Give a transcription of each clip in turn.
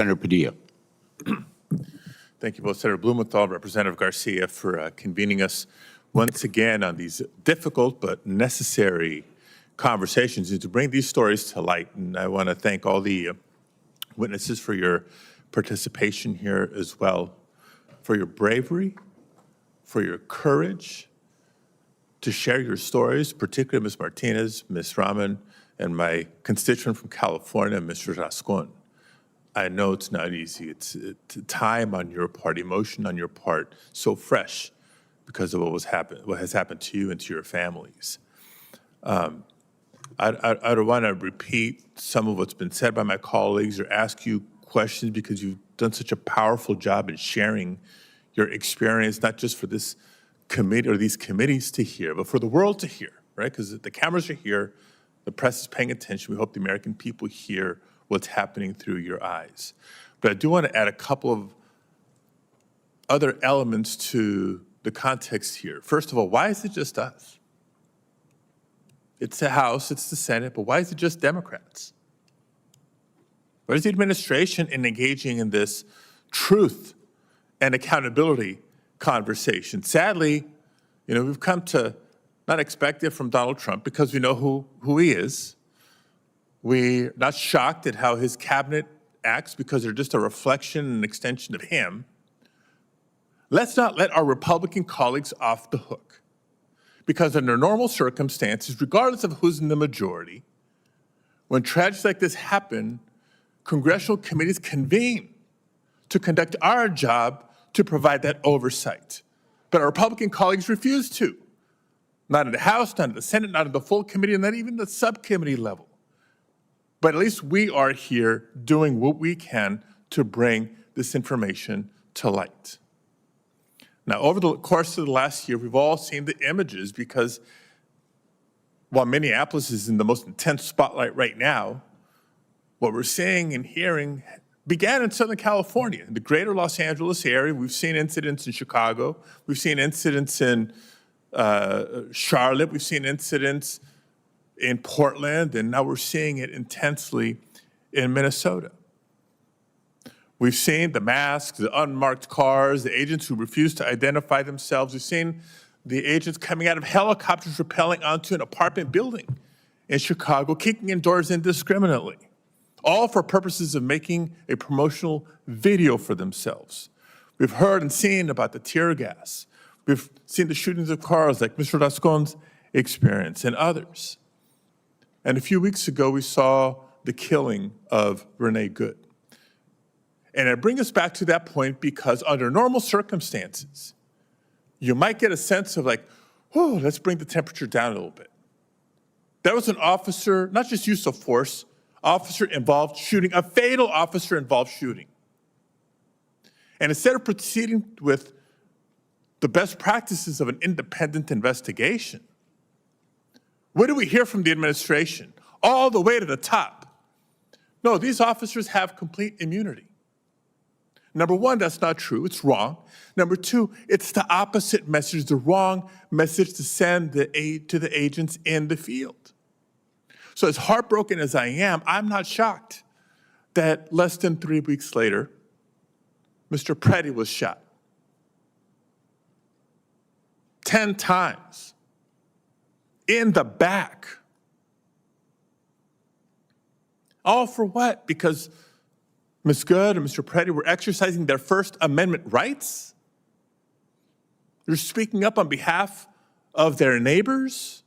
Senator Padilla. Thank you both, Senator Blumenthal, Representative Garcia, for convening us once again on these difficult but necessary conversations and to bring these stories to light. And I want to thank all the witnesses for your participation here as well, for your bravery, for your courage to share your stories, particularly Ms. Martinez, Ms. Rahman, and my constituent from California, Mr. Rascon. I know it's not easy. It's time on your part, emotion on your part, so fresh because of what has happened to you and to your families. I don't want to repeat some of what's been said by my colleagues or ask you questions because you've done such a powerful job in sharing your experience, not just for this committee or these committees to hear, but for the world to hear, right? Because the cameras are here, the press is paying attention. We hope the American people hear what's happening through your eyes. But I do want to add a couple of other elements to the context here. First of all, why is it just us? It's the House, it's the Senate, but why is it just Democrats? Why is the administration engaging in this truth and accountability conversation? Sadly, we've come to not expect it from Donald Trump because we know who he is. We're not shocked at how his cabinet acts because they're just a reflection and extension of him. Let's not let our Republican colleagues off the hook because under normal circumstances, regardless of who's in the majority, when tragedies like this happen, congressional committees convene to conduct our job to provide that oversight. But our Republican colleagues refuse to. Not in the House, not in the Senate, not in the full committee, and not even the subcommittee level. But at least we are here doing what we can to bring this information to light. Now, over the course of the last year, we've all seen the images because while Minneapolis is in the most intense spotlight right now, what we're seeing and hearing began in Southern California, in the greater Los Angeles area. We've seen incidents in Chicago. We've seen incidents in Charlotte. We've seen incidents in Portland, and now we're seeing it intensely in Minnesota. We've seen the masks, the unmarked cars, the agents who refuse to identify themselves. We've seen the agents coming out of helicopters rappelling onto an apartment building in Chicago, kicking in doors indiscriminately, all for purposes of making a promotional video for themselves. We've heard and seen about the tear gas. We've seen the shootings of cars like Mr. Rascon's experience and others. And a few weeks ago, we saw the killing of Renee Good. And I bring us back to that point because under normal circumstances, you might get a sense of like, oh, let's bring the temperature down a little bit. There was an officer, not just use of force, officer-involved shooting, a fatal officer-involved shooting. And instead of proceeding with the best practices of an independent investigation, what do we hear from the administration? All the way to the top. No, these officers have complete immunity. Number one, that's not true. It's wrong. Number two, it's the opposite message, the wrong message to send to the agents in the field. So as heartbroken as I am, I'm not shocked that less than 3 weeks later, Mr. Preddy was shot 10 times in the back. All for what? Because Ms. Good and Mr. Preddy were exercising their First Amendment rights? They're speaking up on behalf of their neighbors?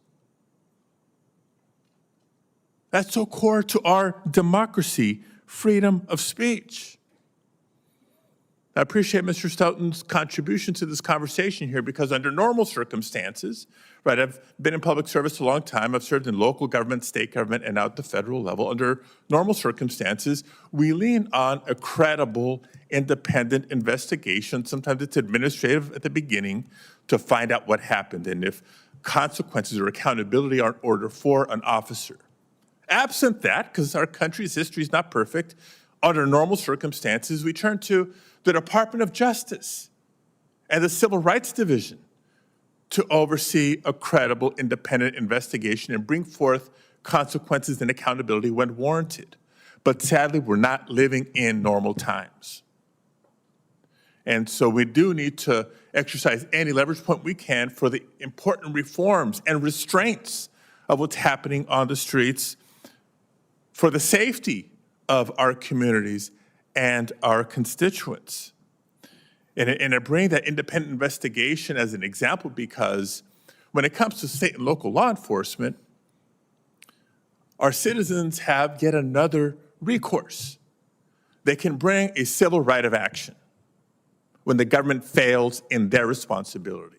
That's so core to our democracy, freedom of speech. I appreciate Mr. Stoughton's contribution to this conversation here because under normal circumstances, right, I've been in public service a long time. I've served in local government, state government, and now at the federal level. Under normal circumstances, we lean on a credible, independent investigation. Sometimes it's administrative at the beginning to find out what happened and if consequences or accountability are in order for an officer. Absent that, because our country's history is not perfect, under normal circumstances, we turn to the Department of Justice and the Civil Rights Division to oversee a credible, independent investigation and bring forth consequences and accountability when warranted. But sadly, we're not living in normal times. And so we do need to exercise any leverage point we can for the important reforms and restraints of what's happening on the streets for the safety of our communities and our constituents. And I bring that independent investigation as an example because when it comes to state and local law enforcement, our citizens have yet another recourse. They can bring a civil right of action when the government fails in their responsibility.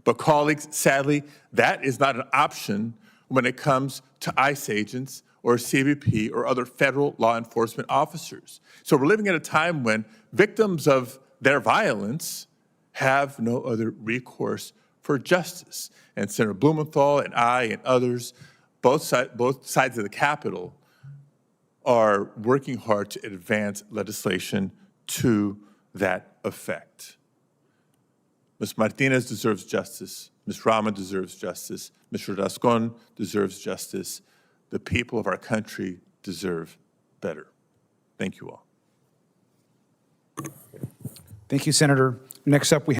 But colleagues, sadly, that is not an option when it comes to ICE agents or CBP or other federal law enforcement officers. So we're living at a time when victims of their violence have no other recourse for justice. And Senator Blumenthal and I and others, both sides of the Capitol, are working hard to advance legislation to that effect. Ms. Martinez deserves justice. Ms. Rama deserves justice. Mr. Rascon deserves justice. The people of our country deserve better. Thank you all. Thank you, Senator. Next up, we have